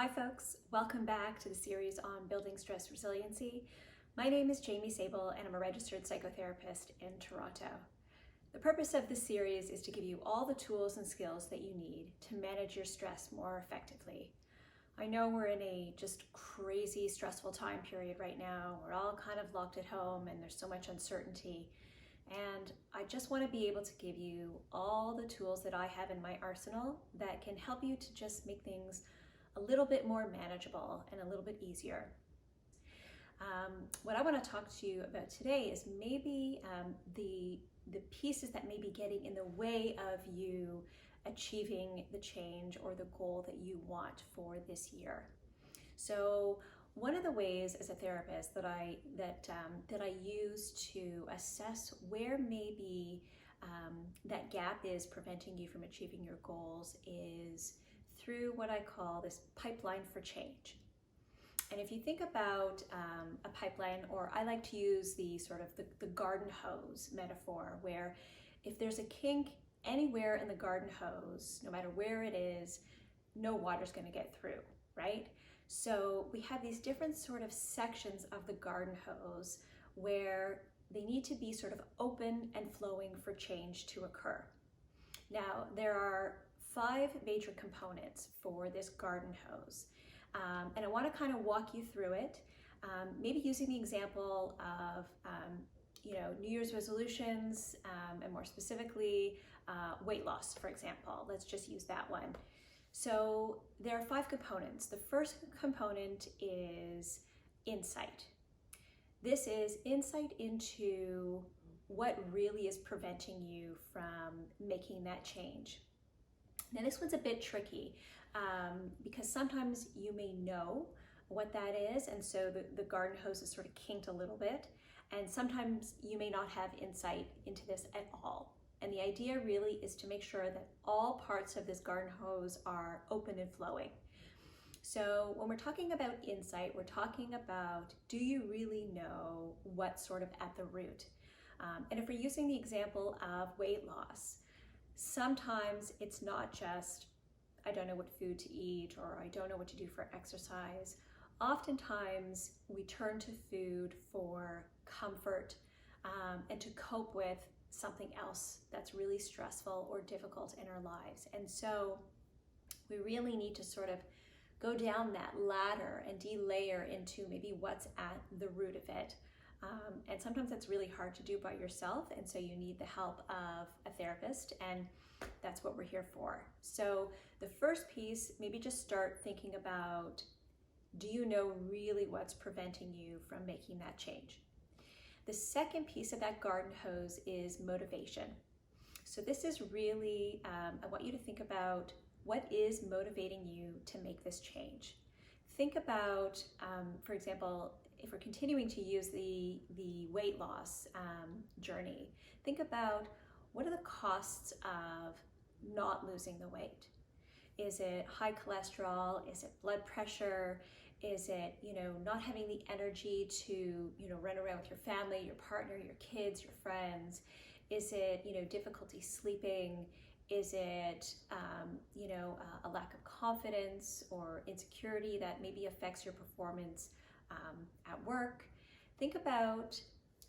Hi folks, welcome back to the series on Building Stress Resiliency. My name is Jamie Sable and I'm a registered psychotherapist in Toronto. The purpose of this series is to give you all the tools and skills that you need to manage your stress more effectively. I know we're in a just crazy stressful time period right now. We're all kind of locked at home and there's so much uncertainty. And I just want to be able to give you all the tools that I have in my arsenal that can help you to just make things a little bit more manageable and a little bit easier. What I want to talk to you about today is maybe the pieces that may be getting in the way of you achieving the change or the goal that you want for this year. So one of the ways as a therapist that I use to assess where maybe that gap is preventing you from achieving your goals is through what I call this pipeline for change. And if you think about a pipeline, or I like to use the sort of the garden hose metaphor, where if there's a kink anywhere in the garden hose, no matter where it is, no water's going to get through, right? So we have these different sort of sections of the garden hose where they need to be sort of open and flowing for change to occur. Now, there are 5 major components for this garden hose. And I want to kind of walk you through it, maybe using the example of, New Year's resolutions, and more specifically, weight loss, for example. Let's just use that one. So there are 5 components. The first component is insight. This is insight into what really is preventing you from making that change. Now this one's a bit tricky because sometimes you may know what that is, and so the garden hose is sort of kinked a little bit, and sometimes you may not have insight into this at all. And the idea really is to make sure that all parts of this garden hose are open and flowing. So when we're talking about insight, we're talking about, do you really know what's sort of at the root? And if we're using the example of weight loss, sometimes it's not just, I don't know what food to eat, or I don't know what to do for exercise. Oftentimes we turn to food for comfort and to cope with something else that's really stressful or difficult in our lives. And so we really need to sort of go down that ladder and delayer into maybe what's at the root of it. And sometimes that's really hard to do by yourself, and so you need the help of a therapist, and that's what we're here for. So the first piece, maybe just start thinking about, do you know really what's preventing you from making that change? The second piece of that garden hose is motivation. So this is really, I want you to think about what is motivating you to make this change. Think about, for example, if we're continuing to use the weight loss journey, think about what are the costs of not losing the weight? Is it high cholesterol? Is it blood pressure? Is it, not having the energy to, run around with your family, your partner, your kids, your friends? Is it, difficulty sleeping? Is it, a lack of confidence or insecurity that maybe affects your performance at work? Think about,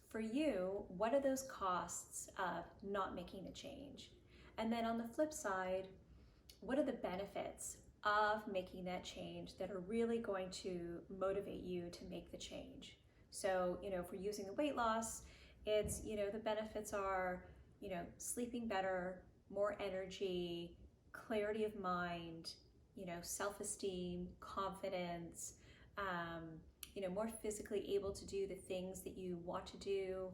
for you, what are those costs of not making the change? And then on the flip side, what are the benefits of making that change that are really going to motivate you to make the change? So, if we're using the weight loss, it's, the benefits are, sleeping better, more energy, clarity of mind, self-esteem, confidence, more physically able to do the things that you want to do,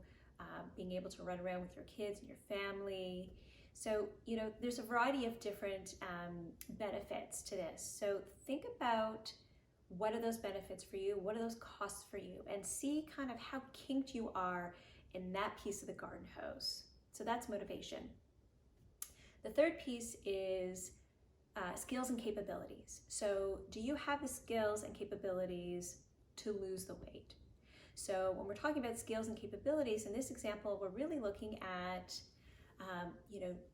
being able to run around with your kids and your family. So, there's a variety of different benefits to this. So think about, what are those benefits for you? What are those costs for you? And see kind of how kinked you are in that piece of the garden hose. So that's motivation. The third piece is skills and capabilities. So do you have the skills and capabilities to lose the weight? So when we're talking about skills and capabilities, in this example, we're really looking at,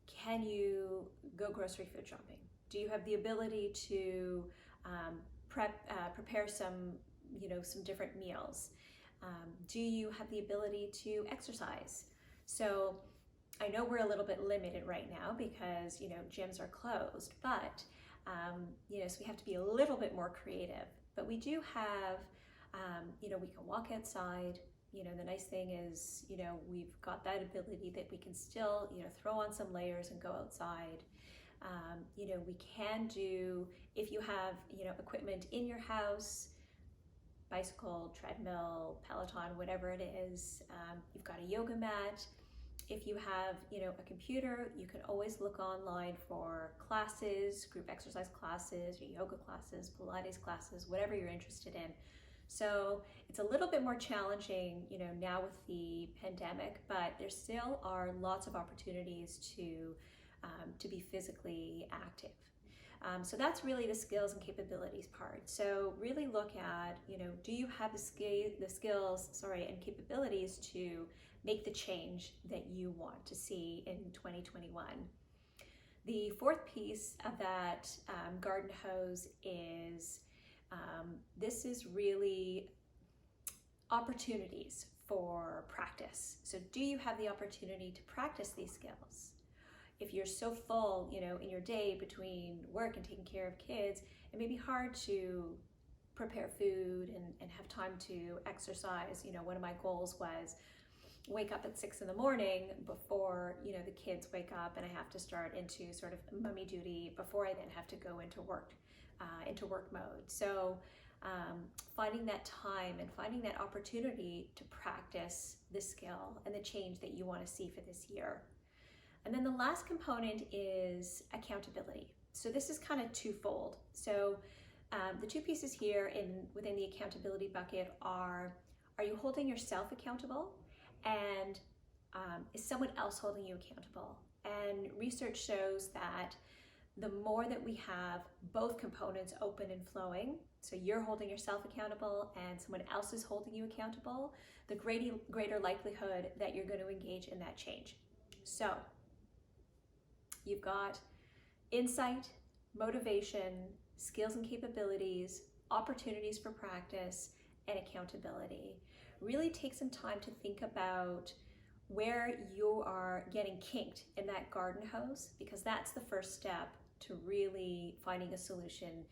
can you go grocery food shopping? Do you have the ability to prepare some, some different meals? Do you have the ability to exercise? So I know we're a little bit limited right now because, gyms are closed, but, so we have to be a little bit more creative. But we do have, we can walk outside. The nice thing is, we've got that ability that we can still, throw on some layers and go outside. We can do, if you have, equipment in your house, bicycle, treadmill, Peloton, whatever it is, you've got a yoga mat. If you have, a computer, you can always look online for classes, group exercise classes, or yoga classes, Pilates classes, whatever you're interested in. So it's a little bit more challenging, now with the pandemic, but there still are lots of opportunities to be physically active. So that's really the skills and capabilities part. So really look at, do you have the skills and capabilities to make the change that you want to see in 2021. The fourth piece of that garden hose is, this is really opportunities for practice. So do you have the opportunity to practice these skills? If you're so full, in your day between work and taking care of kids, it may be hard to prepare food and have time to exercise. One of my goals was wake up at 6 a.m. before, the kids wake up, and I have to start into sort of mummy duty before I then have to go into work mode. So finding that time and finding that opportunity to practice the skill and the change that you want to see for this year. And then the last component is accountability. So this is kind of twofold. So the two pieces here within the accountability bucket are you holding yourself accountable, and is someone else holding you accountable? And research shows that the more that we have both components open and flowing, so you're holding yourself accountable and someone else is holding you accountable, the greater likelihood that you're going to engage in that change. So you've got insight, motivation, skills and capabilities, opportunities for practice, and accountability. Really take some time to think about where you are getting kinked in that garden hose, because that's the first step to really finding a solution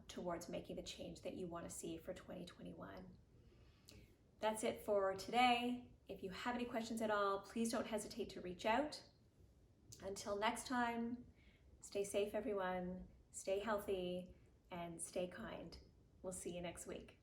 towards making the change that you want to see for 2021. That's it for today. If you have any questions at all, please don't hesitate to reach out. Until next time, stay safe, everyone, stay healthy, and stay kind. We'll see you next week.